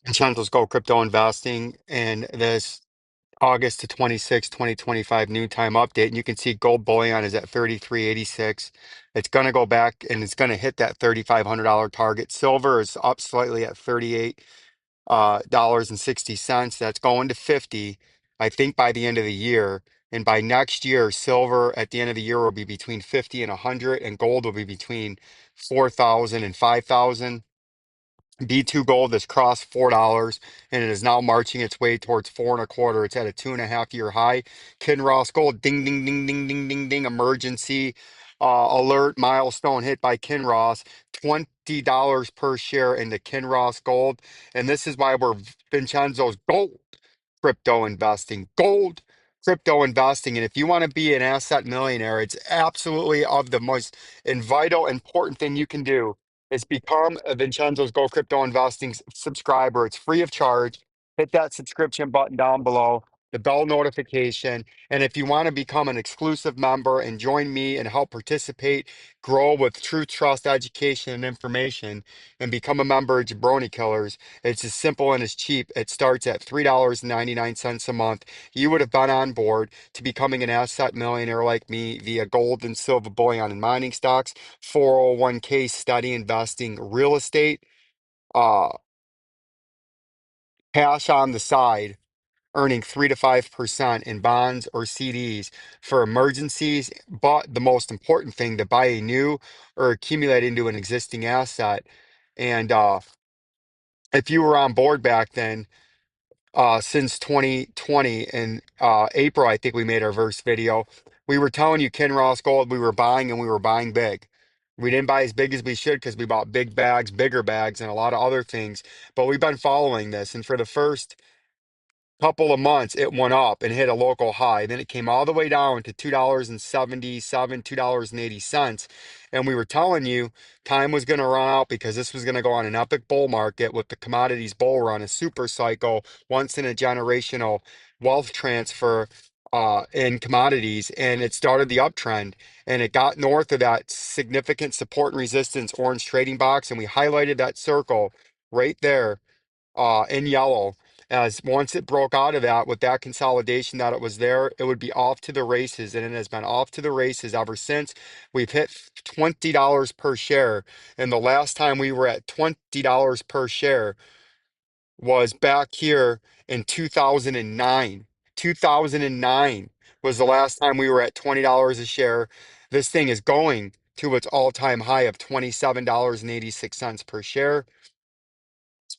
Vincenzo's Go Crypto Investing and this August to 26, 2025 noontime update. And you can see gold bullion is at 33.86. It's going to go back and it's going to hit that $3,500 target. Silver is up slightly at 38 dollars and 60 cents. That's going to 50, I think, by the end of the year. And by next year, silver at the end of the year will be between 50 and 100, and gold will be between 4,000 and 5,000. B2 gold has crossed $4 and it is now marching its way towards 4.25. It's at a 2.5 year high. Kinross gold, ding, ding, ding, ding, ding, ding, ding, emergency alert milestone hit by Kinross, $20 per share into Kinross gold. And this is why we're Vincenzo's gold crypto investing. Gold crypto investing. And if you want to be an asset millionaire, it's absolutely of the most and vital important thing you can do is become a Vincenzo's Go Crypto Investing subscriber. It's free of charge. Hit that subscription button down below, the bell notification. And if you want to become an exclusive member and join me and help participate, grow with truth, trust, education, and information, and become a member of Jabroni Killers, it's as simple and as cheap. It starts at $3.99 a month. You would have been on board to becoming an asset millionaire like me via gold and silver bullion and mining stocks, 401k study investing, real estate, uh, cash on the side, earning 3 to 5% in bonds or CDs for emergencies. But the most important thing, to buy a new or accumulate into an existing asset. And if you were on board back then, since 2020 in April, I think we made our first video. We were telling you Kinross Gold, we were buying and we were buying big. We didn't buy as big as we should because we bought big bags, bigger bags, and a lot of other things. But we've been following this. And for the first couple of months, it went up and hit a local high. Then it came all the way down to $2.77, $2.80. And we were telling you time was going to run out because this was going to go on an epic bull market with the commodities bull run, a super cycle, once in a generational wealth transfer in commodities. And it started the uptrend and it got north of that significant support and resistance orange trading box. And we highlighted that circle right there in yellow, as once it broke out of that with that consolidation that it was there, it would be off to the races, and it has been off to the races ever since. We've hit $20 per share, and the last time we were at $20 per share was back here in 2009. 2009 was the last time we were at $20 a share. This thing is going to its all-time high of $27.86 per share.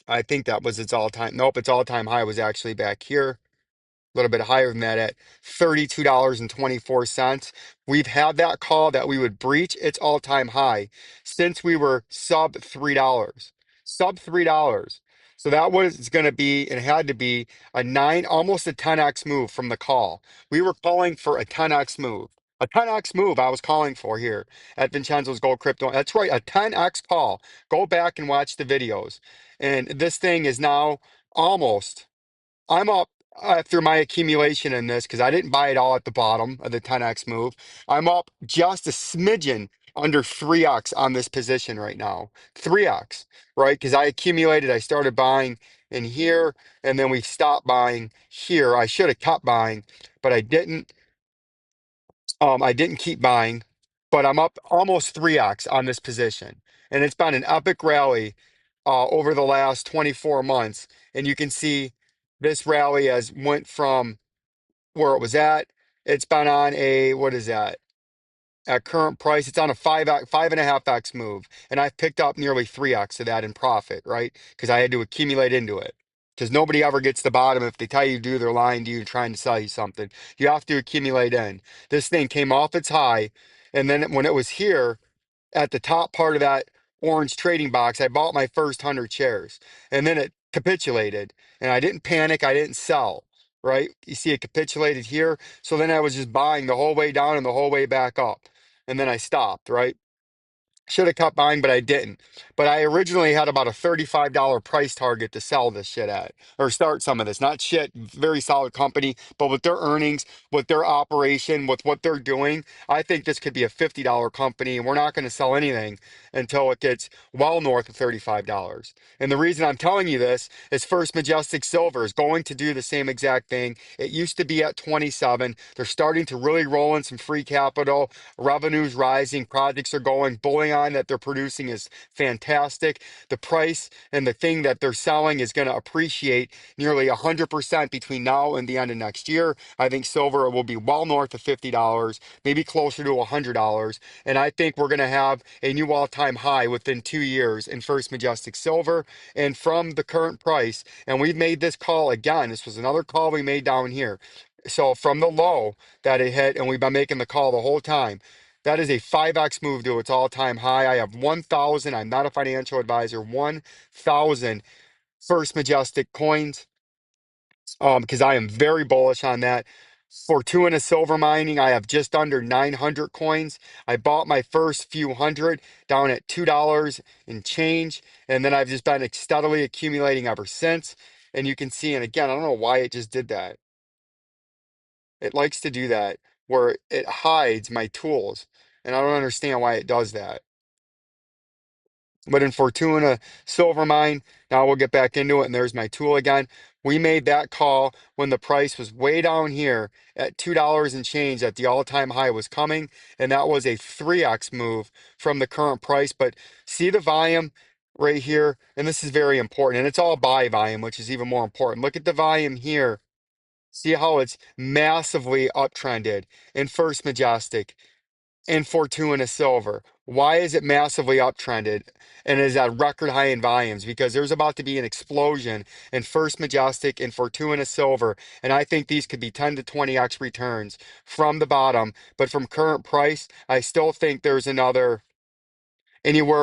I think that was its all-time. Nope, its all-time high was actually back here, a little bit higher than that at $32.24. We've had that call that we would breach its all-time high since we were sub $3. Sub $3. So that was going to be, and had to be, a nine, almost a 10x move from the call. We were calling for a 10x move. A 10x move I was calling for here at Vincenzo's Gold Crypto. That's right, a 10x call. Go back and watch the videos. And this thing is now almost. I'm up after my accumulation in this because I didn't buy it all at the bottom of the 10x move. I'm up just a smidgen under 3x on this position right now. 3x, right? Because I accumulated, I started buying in here and then we stopped buying here. I should have kept buying, but I didn't. I didn't keep buying, but I'm up almost 3x on this position. And it's been an epic rally over the last 24 months. And you can see this rally has went from where it was at. It's been on a, what is that? At current price, it's on a 5.5x move. And I've picked up nearly 3x of that in profit, right? Because I had to accumulate into it. Because nobody ever gets the bottom. If they tell you to do, they're lying to you and trying to sell you something. You have to accumulate in. This thing came off its high. And then when it was here at the top part of that orange trading box, I bought my first 100 shares. And then it capitulated. And I didn't panic. I didn't sell, right? You see it capitulated here. So then I was just buying the whole way down and the whole way back up. And then I stopped, right? Should have kept buying, but I didn't. But I originally had about a $35 price target to sell this shit at, or start some of this. Not shit, very solid company, but with their earnings, with their operation, with what they're doing, I think this could be a $50 company, and we're not going to sell anything until it gets well north of $35. And the reason I'm telling you this is First Majestic Silver is going to do the same exact thing. It used to be at 27. They're starting to really roll in some free capital. Revenues rising, projects are going, bullion that they're producing is fantastic. The price and the thing that they're selling is going to appreciate nearly 100% between now and the end of next year. I think silver will be well north of $50, maybe closer to $100. And I think we're going to have a new all-time high within 2 years in First Majestic Silver. And from the current price, and we've made this call again, this was another call we made down here. So from the low that it hit, and we've been making the call the whole time, that is a 5x move to its all-time high. I have 1,000. I'm not a financial advisor. 1,000 First Majestic coins, because I am very bullish on that. Fortuna Silver Mining, I have just under 900 coins. I bought my first few hundred down at $2 and change, and then I've just been steadily accumulating ever since. And you can see, and again, I don't know why it just did that. It likes to do that where it hides my tools, and I don't understand why it does that. But in Fortuna Silver Mine, now we'll get back into it, and there's my tool again. We made that call when the price was way down here at $2 and change, that the all-time high was coming, and that was a 3x move from the current price. But see the volume right here, and this is very important, and it's all buy volume, which is even more important. Look at the volume here. See how it's massively uptrended in First Majestic, in Fortuna Silver. Why is it massively uptrended and is at record high in volumes? Because there's about to be an explosion in First Majestic and Fortuna Silver. And I think these could be 10 to 20x returns from the bottom. But from current price, I still think there's anywhere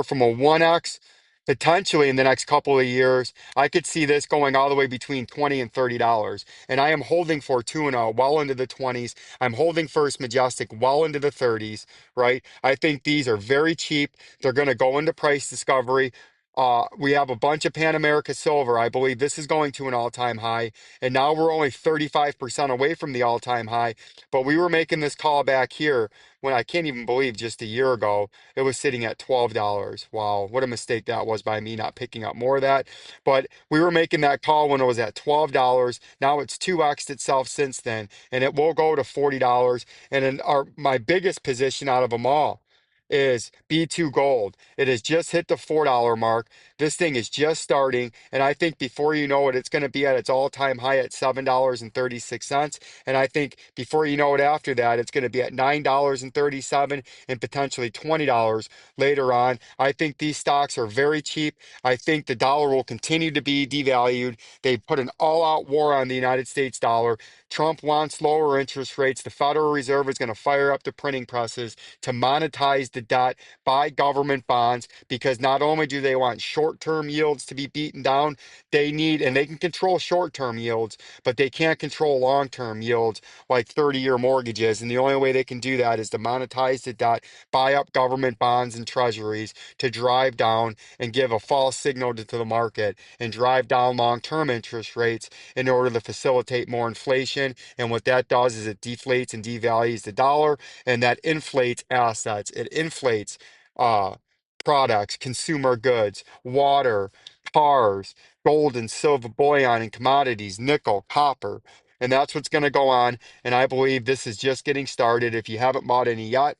from a 1x potentially in the next couple of years. I could see this going all the way between $20 and $30. And I am holding Fortuna well into the 20s. I'm holding First Majestic well into the 30s, right? I think these are very cheap. They're going to go into price discovery. We have a bunch of Pan America Silver. I believe this is going to an all-time high. And now we're only 35% away from the all-time high. But we were making this call back here when I can't even believe just a year ago it was sitting at $12. Wow, what a mistake that was by me not picking up more of that. But we were making that call when it was at $12. Now it's 2x itself since then, and it will go to $40. And in my biggest position out of them all is B2 Gold. It has just hit the $4 mark. This thing is just starting, and I think before you know it, it's going to be at its all-time high at $7.36. And I think before you know it after that, it's going to be at $9.37 and potentially $20 later on. I think these stocks are very cheap. I think the dollar will continue to be devalued. They put an all-out war on the United States dollar. Trump wants lower interest rates. The Federal Reserve is going to fire up the printing presses to monetize the debt, buy government bonds, because not only do they want short-term yields to be beaten down, they need, and they can control short-term yields, but they can't control long-term yields like 30-year mortgages. And the only way they can do that is to monetize the debt, buy up government bonds and treasuries to drive down and give a false signal to the market and drive down long-term interest rates in order to facilitate more inflation. And what that does is it deflates and devalues the dollar, and that inflates assets. It inflates uh, products, consumer goods, water, cars, gold and silver bullion and commodities, nickel, copper. And that's what's going to go on. And I believe this is just getting started. If you haven't bought any yet,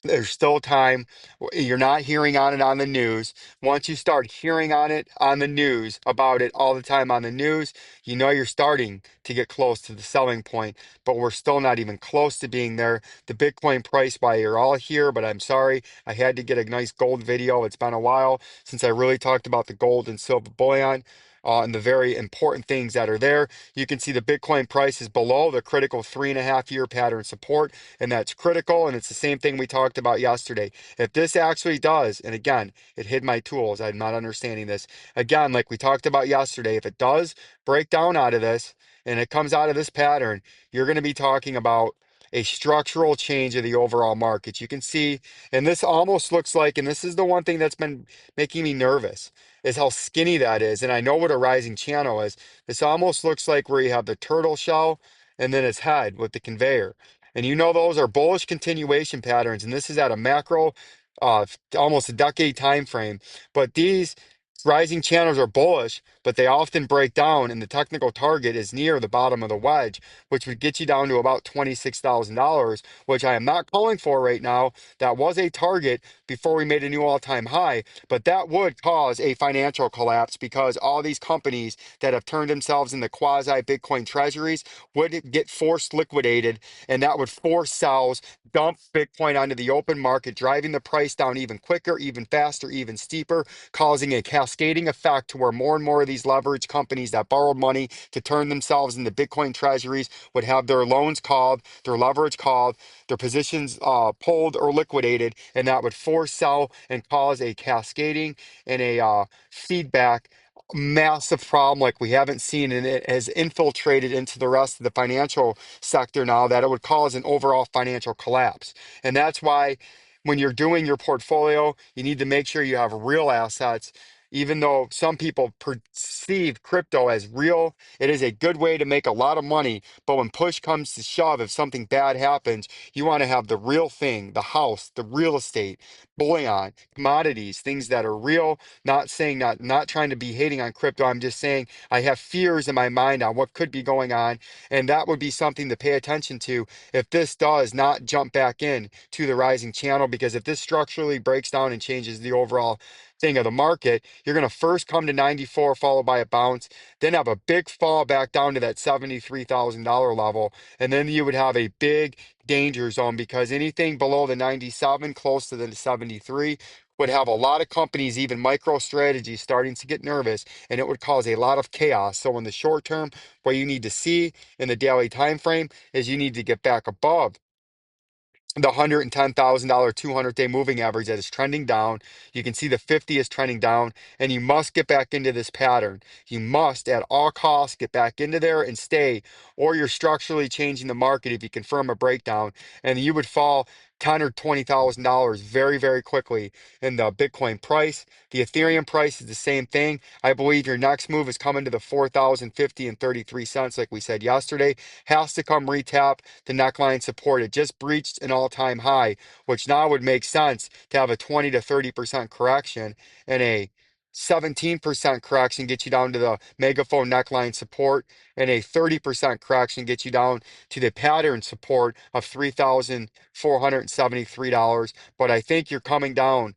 there's still time. You're not hearing on it on the news. Once you start hearing on it on the news, about it all the time on the news, you know you're starting to get close to the selling point, but we're still not even close to being there. The Bitcoin price, why you're all here, but I'm sorry, I had to get a nice gold video. It's been a while since I really talked about the gold and silver bullion. And the very important things that are there. You can see the Bitcoin price is below the critical 3.5 year pattern support, and that's critical. And it's the same thing we talked about yesterday. If this actually does, and again, it hid my tools, I'm not understanding this. Again, like we talked about yesterday, if it does break down out of this and it comes out of this pattern, you're going to be talking about a structural change of the overall market. You can see, and this almost looks like, and this is the one thing that's been making me nervous, is how skinny that is. And I know what a rising channel is. This almost looks like where you have the turtle shell and then its head with the conveyor. And you know those are bullish continuation patterns, and this is at a macro, almost a decade time frame. But these rising channels are bullish, but they often break down, and the technical target is near the bottom of the wedge, which would get you down to about $26,000, which I am not calling for right now. That was a target before we made a new all-time high, but that would cause a financial collapse because all these companies that have turned themselves into quasi Bitcoin treasuries would get forced liquidated, and that would force sells dump Bitcoin onto the open market, driving the price down even quicker, even faster, even steeper, causing a cascading effect to where more and more of these leverage companies that borrowed money to turn themselves into Bitcoin treasuries would have their loans called, their leverage called, their positions pulled or liquidated, and that would force sell and cause a cascading and a feedback massive problem like we haven't seen, and it has infiltrated into the rest of the financial sector now, that it would cause an overall financial collapse. And that's why when you're doing your portfolio, you need to make sure you have real assets. Even though some people perceive crypto as real, it is a good way to make a lot of money. But when push comes to shove, if something bad happens, you want to have the real thing, the house, the real estate, bullion, commodities, things that are real. Not saying, not trying to be hating on crypto. I'm just saying I have fears in my mind on what could be going on, and that would be something to pay attention to if this does not jump back in to the rising channel. Because if this structurally breaks down and changes the overall thing of the market, you're going to first come to 94, followed by a bounce, then have a big fall back down to that $73,000 level, and then you would have a big danger zone, because anything below the 97, close to the 73, would have a lot of companies, even micro strategies, starting to get nervous, and it would cause a lot of chaos. So in the short term, what you need to see in the daily time frame is you need to get back above the $110,000 200-day moving average that is trending down. You can see the 50 is trending down, and you must get back into this pattern. You must, at all costs, get back into there and stay, or you're structurally changing the market if you confirm a breakdown, and you would fall ten or $20,000 very, very quickly in the Bitcoin price. The Ethereum price is the same thing. I believe your next move is coming to the 4,050 and 33 cents, like we said yesterday. Has to come retap the neckline support. It just breached an all-time high, which now would make sense to have a 20 to 30% correction, and a 17% correction gets you down to the megaphone neckline support, and a 30% correction gets you down to the pattern support of $3,473. But I think you're coming down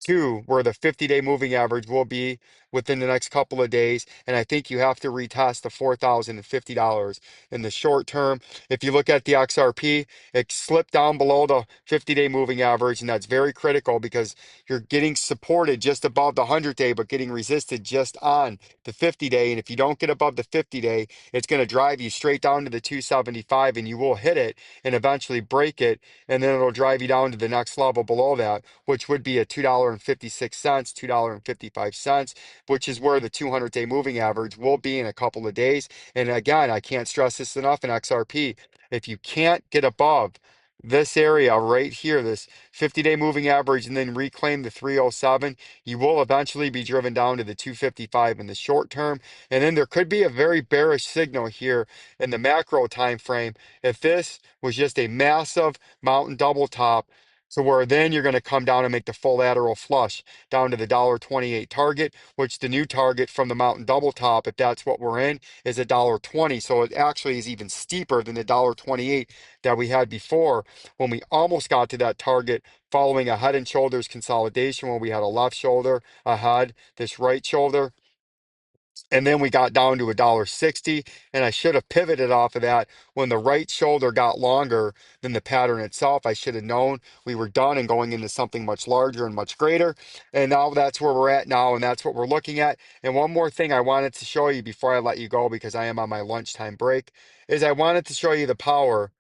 to where the 50-day moving average will be within the next couple of days. And I think you have to retest the $4,050 in the short term. If you look at the XRP, it slipped down below the 50-day moving average, and that's very critical because you're getting supported just above the 100-day, but getting resisted just on the 50-day. And if you don't get above the 50-day, it's going to drive you straight down to the 275, and you will hit it and eventually break it, and then it'll drive you down to the next level below that, which would be a $2.56, $2.55, which is where the 200-day moving average will be in a couple of days. And again, I can't stress this enough in XRP. If you can't get above this area right here, this 50-day moving average, and then reclaim the 307, you will eventually be driven down to the 255 in the short term. And then there could be a very bearish signal here in the macro time frame if this was just a massive mountain double top, to where then you're going to come down and make the full lateral flush down to the $1.28 target, which the new target from the mountain double top, if that's what we're in, is a $1.20. So it actually is even steeper than the $1.28 that we had before, when we almost got to that target following a head and shoulders consolidation, when we had a left shoulder ahead, this right shoulder, and then we got down to a $1.60, and I should have pivoted off of that when the right shoulder got longer than the pattern itself. I should have known we were done and going into something much larger and much greater. And now that's where we're at now, and that's what we're looking at. And one more thing I wanted to show you before I let you go, because I am on my lunchtime break, is I wanted to show you the power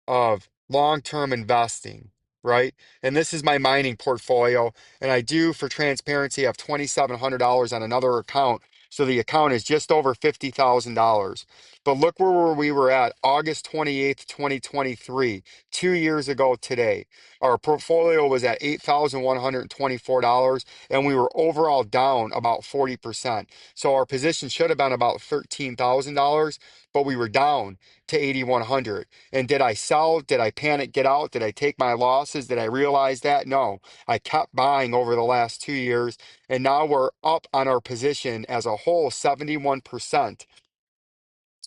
of long-term investing, right? And this is my mining portfolio, and I do, for transparency, have $2,700 on another account. So the account is just over $50,000. But look where we were at August 28th, 2023, 2 years ago today. Our portfolio was at $8,124, and we were overall down about 40%. So our position should have been about $13,000, but we were down to 8,100. And did I sell? Did I panic, get out? Did I take my losses? Did I realize that? No. I kept buying over the last 2 years, and now we're up on our position as a whole 71%.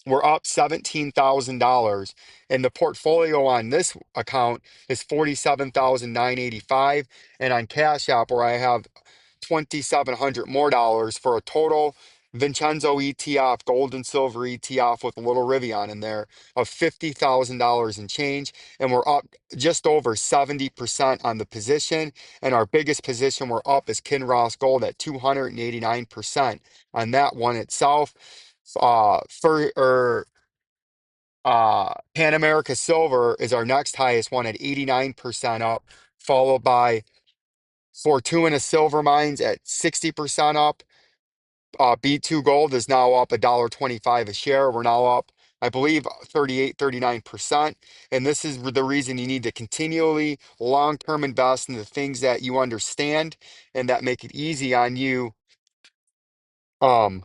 We're up $17,000, and the portfolio on this account is 47,985, and on Cash App, where I have 2,700 more dollars, for a total Vincenzo ETF, gold and silver ETF with a little Rivian in there, of $50,000 and change. And we're up just over 70% on the position. And our biggest position we're up is Kinross Gold at 289% on that one itself. Pan America Silver is our next highest one at 89% up, followed by Fortuna Silver Mines at 60% up. B2 Gold is now up $1.25 a share. We're now up, I believe, 38, 39%. And this is the reason you need to continually long-term invest in the things that you understand and that make it easy on you. Um,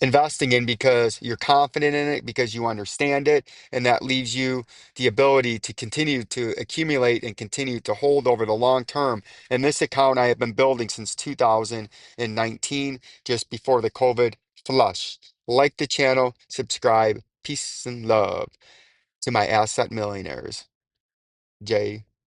Investing in, because you're confident in it, because you understand it, and that leaves you the ability to continue to accumulate and continue to hold over the long term. And this account I have been building since 2019, just before the COVID flush. Like the channel, subscribe. Peace and love to my asset millionaires. Jay.